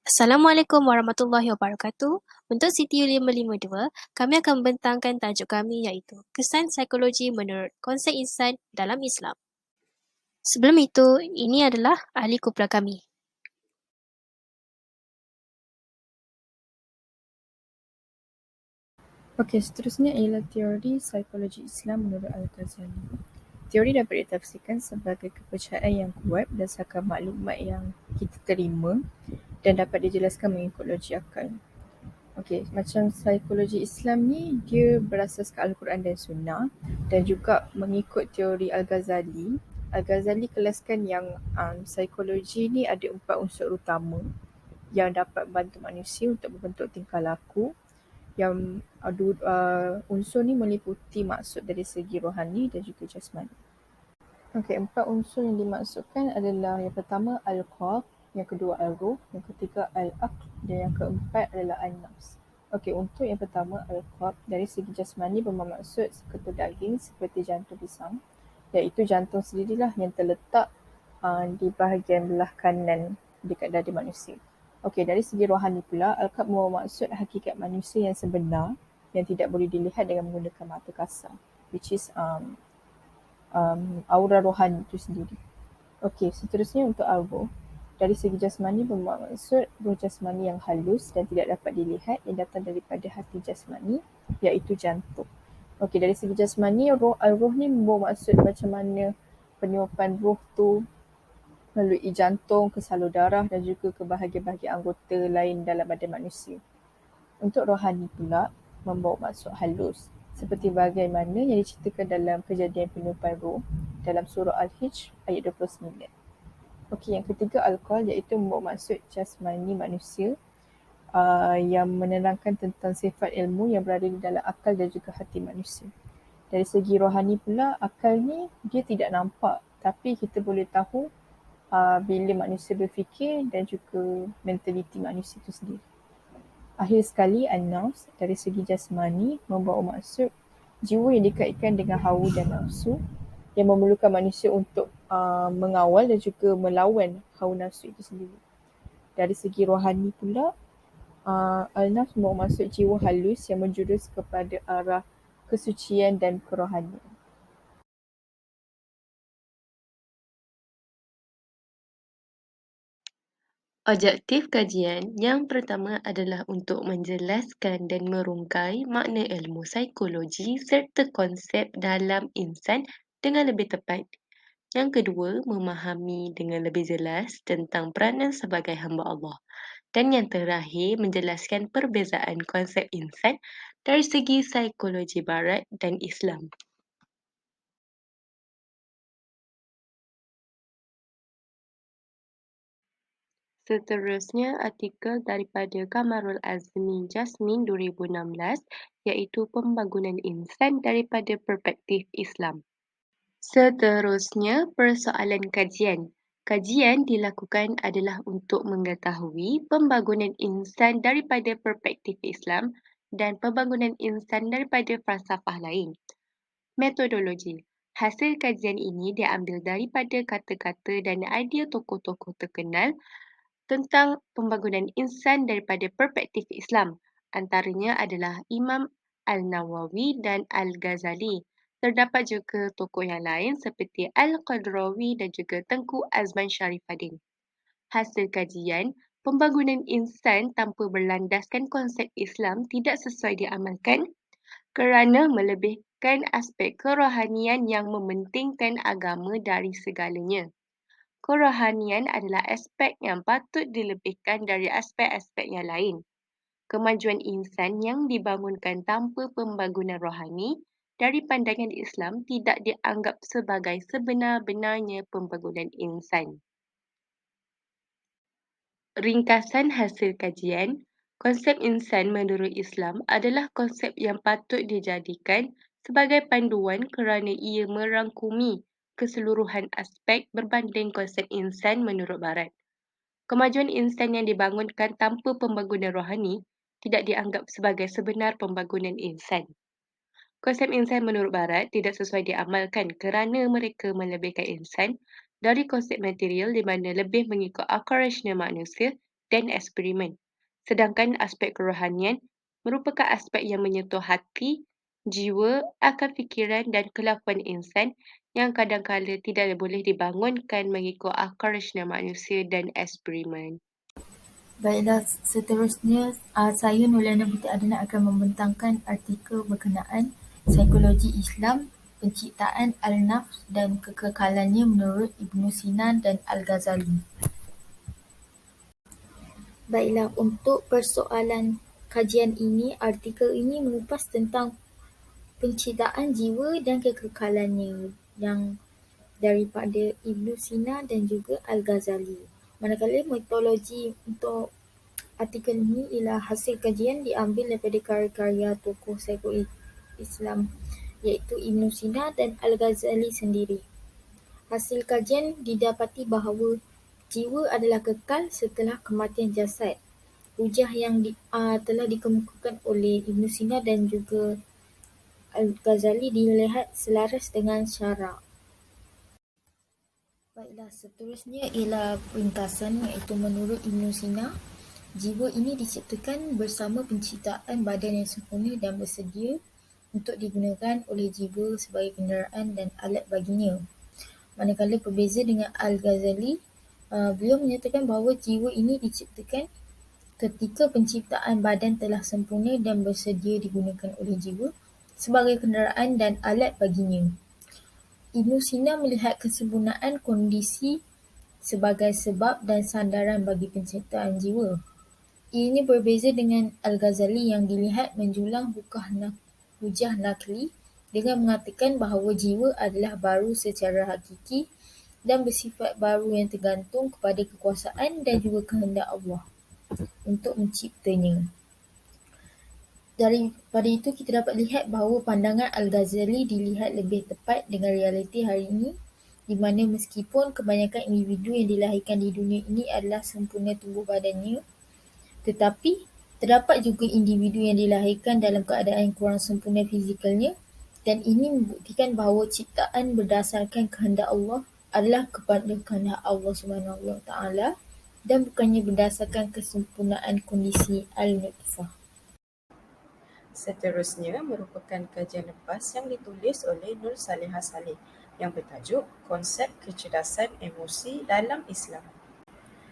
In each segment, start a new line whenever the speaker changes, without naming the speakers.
Assalamualaikum warahmatullahi wabarakatuh. Untuk CTU 552, kami akan membentangkan tajuk kami iaitu Kesan Psikologi Menurut Konsep Insan dalam Islam. Sebelum itu, ini adalah ahli kumpulan kami.
Okey, seterusnya ialah teori psikologi Islam menurut Al-Ghazali. Teori dapat ditafsirkan sebagai kepercayaan yang kuat berdasarkan maklumat yang kita terima dan dapat dijelaskan mengikut logik akal. Okey, macam psikologi Islam ni dia berasaskan Al-Quran dan Sunnah dan juga mengikut teori Al-Ghazali. Al-Ghazali kelaskan yang psikologi ni ada 4 unsur utama yang dapat membantu manusia untuk membentuk tingkah laku. Yang unsur ni meliputi maksud dari segi rohani dan juga jasmani. Okey, 4 unsur yang dimaksudkan adalah yang pertama al-qalb, yang kedua al-ruh, yang ketiga al-aql dan yang keempat adalah an-nafs. Okey, untuk yang pertama al-qalb, dari segi jasmani bermaksud seketul daging seperti jantung pisang, iaitu jantung sendirilah yang terletak di bahagian belah kanan dekat dada manusia. Okey, dari segi rohani pula, al-qalb bermaksud hakikat manusia yang sebenar yang tidak boleh dilihat dengan menggunakan mata kasar, which is aura rohani itu sendiri. Okey, seterusnya untuk al-ruh. Dari segi jasmani bermaksud roh jasmani yang halus dan tidak dapat dilihat yang datang daripada hati jasmani, iaitu jantung. Okey, dari segi jasmani, al-ruh ni bermaksud macam mana peniupan ruh tu melalui jantung ke salur darah dan juga ke bahagian-bahagian anggota lain dalam badan manusia. Untuk rohani pula membawa maksud halus seperti bagaimana yang diceritakan dalam kejadian peniupan ruh dalam surah Al-Hijr ayat 29. Okey, yang ketiga al-qalb iaitu membawa maksud jasmani manusia yang menerangkan tentang sifat ilmu yang berada di dalam akal dan juga hati manusia. Dari segi rohani pula, akal ni dia tidak nampak tapi kita boleh tahu bila manusia berfikir dan juga mentaliti manusia itu sendiri. Akhir sekali, an-nafs dari segi jasmani membawa maksud jiwa yang dikaitkan dengan hawa dan nafsu yang memerlukan manusia untuk mengawal dan juga melawan hawa nafsu itu sendiri. Dari segi rohani pula, al-nafs membawa maksud jiwa halus yang menjurus kepada arah kesucian dan kerohanian.
Objektif kajian yang pertama adalah untuk menjelaskan dan merungkai makna ilmu psikologi serta konsep dalam insan dengan lebih tepat. Yang kedua, memahami dengan lebih jelas tentang peranan sebagai hamba Allah. Dan yang terakhir, menjelaskan perbezaan konsep insan dari segi psikologi Barat dan Islam. Seterusnya, artikel daripada Kamarul Azmi Jasmin 2016 iaitu Pembangunan Insan daripada Perspektif Islam. Seterusnya, persoalan kajian. Kajian dilakukan adalah untuk mengetahui pembangunan insan daripada perspektif Islam dan pembangunan insan daripada falsafah lain. Metodologi. Hasil kajian ini diambil daripada kata-kata dan idea tokoh-tokoh terkenal tentang pembangunan insan daripada perspektif Islam. Antaranya adalah Imam Al-Nawawi dan Al-Ghazali. Terdapat juga tokoh yang lain seperti Al-Qadrawi dan juga Tengku Azman Sharifuddin. Hasil kajian, pembangunan insan tanpa berlandaskan konsep Islam tidak sesuai diamalkan kerana melebihkan aspek kerohanian yang mementingkan agama dari segalanya. Kerohanian adalah aspek yang patut dilebihkan dari aspek-aspek yang lain. Kemajuan insan yang dibangunkan tanpa pembangunan rohani dari pandangan Islam tidak dianggap sebagai sebenar-benarnya pembangunan insan. Ringkasan hasil kajian, konsep insan menurut Islam adalah konsep yang patut dijadikan sebagai panduan kerana ia merangkumi keseluruhan aspek berbanding konsep insan menurut Barat. Kemajuan insan yang dibangunkan tanpa pembangunan rohani tidak dianggap sebagai sebenar pembangunan insan. Konsep insan menurut Barat tidak sesuai diamalkan kerana mereka melebihkan insan dari konsep material di mana lebih mengikut akal rasional manusia dan eksperimen. Sedangkan aspek kerohanian merupakan aspek yang menyentuh hati, jiwa, akal fikiran dan kelakuan insan yang kadang-kala tidak boleh dibangunkan mengikut akal rasional manusia dan eksperimen.
Baiklah, seterusnya saya Nurliana Binti Adnan akan membentangkan artikel berkenaan psikologi Islam, penciptaan al-nafs dan kekekalannya menurut Ibn Sina dan Al-Ghazali. Baiklah, untuk persoalan kajian ini, artikel ini mengupas tentang penciptaan jiwa dan kekekalannya yang daripada Ibn Sina dan juga Al-Ghazali. Manakala metodologi untuk artikel ini ialah hasil kajian diambil daripada karya-karya tokoh psikologi Islam iaitu Ibn Sina dan Al-Ghazali sendiri. Hasil kajian didapati bahawa jiwa adalah kekal setelah kematian jasad. Hujah yang telah dikemukakan oleh Ibn Sina dan juga Al-Ghazali dilihat selaras dengan syarak. Baiklah, seterusnya ialah ringkasan iaitu menurut Ibn Sina, jiwa ini diciptakan bersama penciptaan badan yang sempurna dan bersedia untuk digunakan oleh jiwa sebagai kenderaan dan alat baginya. Manakala berbeza dengan Al-Ghazali, beliau menyatakan bahawa jiwa ini diciptakan ketika penciptaan badan telah sempurna dan bersedia digunakan oleh jiwa sebagai kenderaan dan alat baginya. Ibn Sina melihat kesempurnaan kondisi sebagai sebab dan sandaran bagi penciptaan jiwa. Ianya berbeza dengan Al-Ghazali yang dilihat menjulang hujah nakli dengan mengatakan bahawa jiwa adalah baru secara hakiki dan bersifat baru yang tergantung kepada kekuasaan dan juga kehendak Allah untuk menciptanya. Daripada itu kita dapat lihat bahawa pandangan Al-Ghazali dilihat lebih tepat dengan realiti hari ini, di mana meskipun kebanyakan individu yang dilahirkan di dunia ini adalah sempurna tubuh badannya, tetapi terdapat juga individu yang dilahirkan dalam keadaan kurang sempurna fizikalnya, dan ini membuktikan bahawa ciptaan berdasarkan kehendak Allah adalah kepada kehendak Allah SWT dan bukannya berdasarkan kesempurnaan kondisi al-nutfah.
Seterusnya merupakan kajian lepas yang ditulis oleh Nur Salihah Saleh yang bertajuk Konsep Kecerdasan Emosi dalam Islam.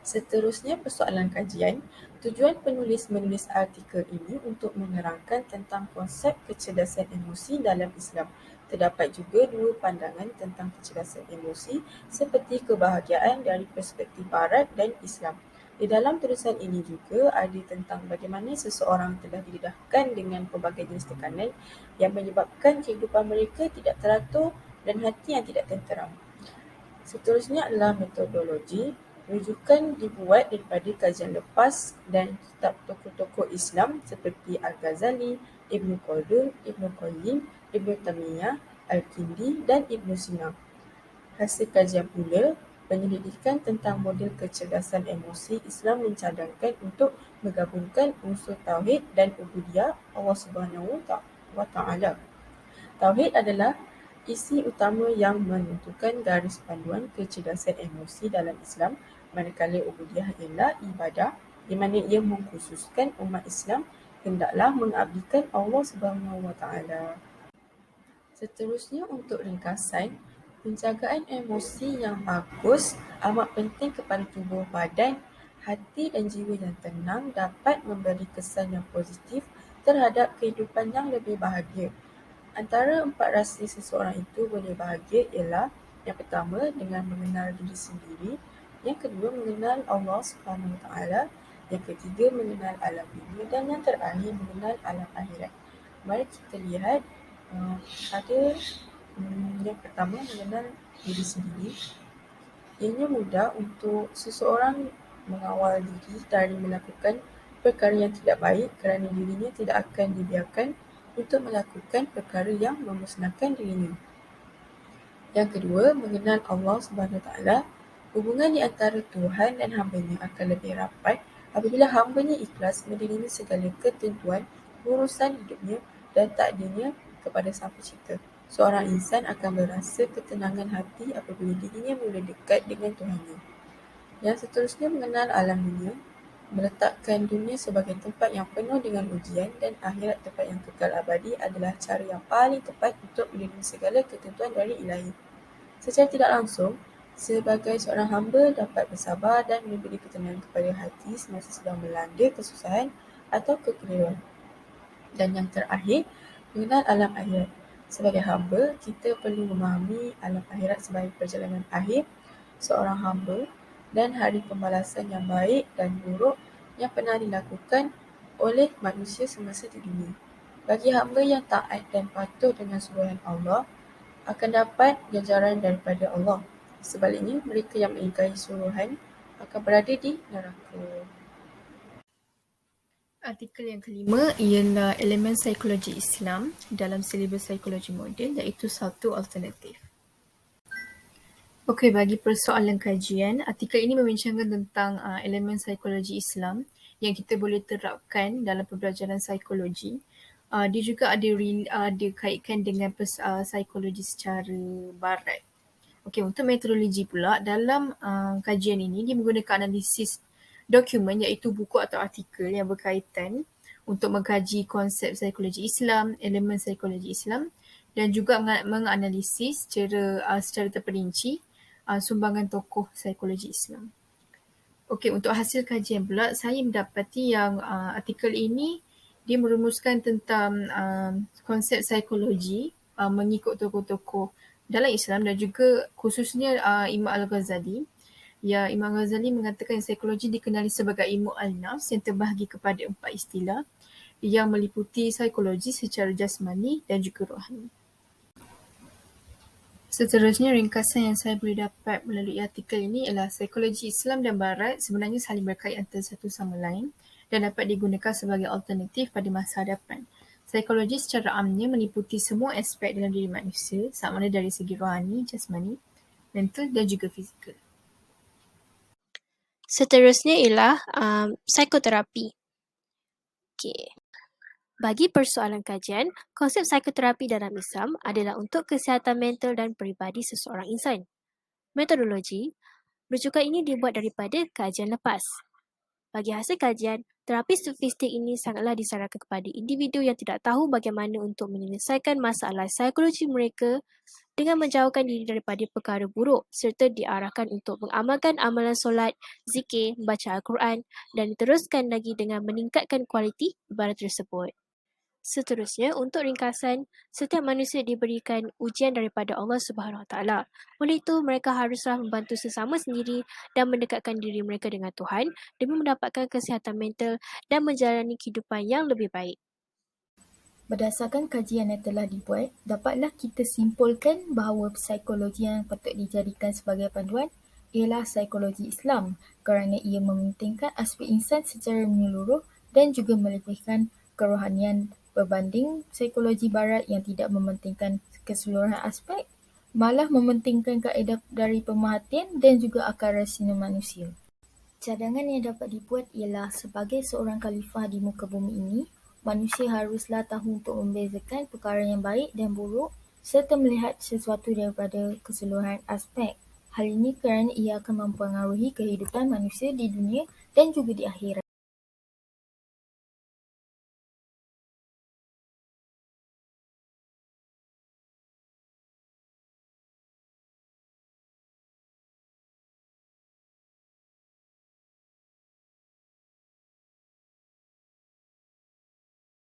Seterusnya persoalan kajian, tujuan penulis menulis artikel ini untuk menerangkan tentang konsep kecerdasan emosi dalam Islam. Terdapat juga dua pandangan tentang kecerdasan emosi seperti kebahagiaan dari perspektif Barat dan Islam. Di dalam tulisan ini juga ada tentang bagaimana seseorang telah didedahkan dengan pelbagai jenis tekanan yang menyebabkan kehidupan mereka tidak teratur dan hati yang tidak tenteram. Seterusnya adalah metodologi. Rujukan dibuat daripada kajian lepas dan kitab tokoh-tokoh Islam seperti Al-Ghazali, Ibn Khaldun, Ibn Qayyim, Ibn Taymiyah, Al-Kindi dan Ibn Sina. Hasil kajian pula, penyelidikan tentang model kecerdasan emosi Islam mencadangkan untuk menggabungkan unsur tauhid dan ubudiyah Allah SWT. Tauhid adalah isi utama yang menentukan garis panduan kecerdasan emosi dalam Islam, manakala ubudiyah ialah ibadah di mana ia mengkhususkan umat Islam hendaklah mengabdikan Allah SWT. Seterusnya untuk ringkasan, penjagaan emosi yang bagus amat penting kepada tubuh badan, hati dan jiwa yang tenang dapat memberi kesan yang positif terhadap kehidupan yang lebih bahagia. Antara 4 rasa seseorang itu boleh bahagia ialah yang pertama dengan mengenal diri sendiri, yang kedua mengenal Allah SWT, yang ketiga mengenal alam dunia dan yang terakhir mengenal alam akhirat. Mari kita lihat ada yang pertama mengenal diri sendiri. Ianya mudah untuk seseorang mengawal diri dari melakukan perkara yang tidak baik kerana dirinya tidak akan dibiarkan untuk melakukan perkara yang memusnahkan dirinya. Yang kedua, mengenal Allah SWT. Hubungan di antara Tuhan dan hambanya akan lebih rapat apabila hambanya ikhlas menerima segala ketentuan urusan hidupnya dan takdirnya kepada Sang Pencipta. Seorang insan akan berasa ketenangan hati apabila dirinya mula dekat dengan Tuhannya. Yang seterusnya mengenal alam dunia. Meletakkan dunia sebagai tempat yang penuh dengan ujian dan akhirat tempat yang kekal abadi adalah cara yang paling tepat untuk melindungi segala ketentuan dari Ilahi. Secara tidak langsung, sebagai seorang hamba dapat bersabar dan memberi ketenangan kepada hati semasa sedang melanda kesusahan atau kekeliruan. Dan yang terakhir, mengenal alam akhirat. Sebagai hamba, kita perlu memahami alam akhirat sebagai perjalanan akhir seorang hamba dan hari pembalasan yang baik dan buruk yang pernah dilakukan oleh manusia semasa di dunia. Bagi hamba yang taat dan patuh dengan suruhan Allah, akan dapat ganjaran daripada Allah. Sebaliknya, mereka yang mengingkari suruhan akan berada di neraka. Artikel yang kelima ialah elemen psikologi Islam dalam silibus psikologi moden, iaitu satu alternatif. Okey, bagi persoalan kajian, artikel ini membincangkan tentang elemen psikologi Islam yang kita boleh terapkan dalam pembelajaran psikologi. Dia juga ada kaitkan dengan psikologi secara barat. Okey, untuk metodologi pula, dalam kajian ini dia menggunakan analisis dokumen iaitu buku atau artikel yang berkaitan untuk mengkaji konsep psikologi Islam, elemen psikologi Islam dan juga menganalisis secara terperinci sumbangan tokoh psikologi Islam. Okey, untuk hasil kajian pula, saya mendapati yang artikel ini dia merumuskan tentang konsep psikologi mengikut tokoh-tokoh dalam Islam dan juga khususnya Imam Al-Ghazali. Ya, Imam Ghazali mengatakan psikologi dikenali sebagai ilmu al-nafs yang terbahagi kepada 4 istilah yang meliputi psikologi secara jasmani dan juga rohani. Seterusnya, ringkasan yang saya boleh dapat melalui artikel ini ialah psikologi Islam dan Barat sebenarnya saling berkait antara satu sama lain dan dapat digunakan sebagai alternatif pada masa hadapan. Psikologi secara amnya meliputi semua aspek dalam diri manusia, sama ada dari segi rohani, jasmani, mental dan juga fizikal.
Seterusnya ialah psikoterapi. Okey. Bagi persoalan kajian, konsep psikoterapi dalam Islam adalah untuk kesihatan mental dan peribadi seseorang insan. Metodologi, rujukan ini dibuat daripada kajian lepas. Bagi hasil kajian, terapi sofistik ini sangatlah disarankan kepada individu yang tidak tahu bagaimana untuk menyelesaikan masalah psikologi mereka dengan menjauhkan diri daripada perkara buruk serta diarahkan untuk mengamalkan amalan solat, zikir, baca Al-Quran dan diteruskan lagi dengan meningkatkan kualiti ibadah tersebut. Seterusnya, untuk ringkasan, setiap manusia diberikan ujian daripada Allah Subhanahu Wa Taala. Oleh itu, mereka haruslah membantu sesama sendiri dan mendekatkan diri mereka dengan Tuhan demi mendapatkan kesihatan mental dan menjalani kehidupan yang lebih baik.
Berdasarkan kajian yang telah dibuat, dapatlah kita simpulkan bahawa psikologi yang patut dijadikan sebagai panduan ialah psikologi Islam kerana ia mementingkan aspek insan secara menyeluruh dan juga melebihkan kerohanian berbanding psikologi barat yang tidak mementingkan keseluruhan aspek, malah mementingkan kaedah dari pemerhatian dan juga akal rasanya manusia. Cadangan yang dapat dibuat ialah sebagai seorang khalifah di muka bumi ini, manusia haruslah tahu untuk membezakan perkara yang baik dan buruk serta melihat sesuatu daripada keseluruhan aspek. Hal ini kerana ia akan mempengaruhi kehidupan manusia di dunia dan juga di akhirat.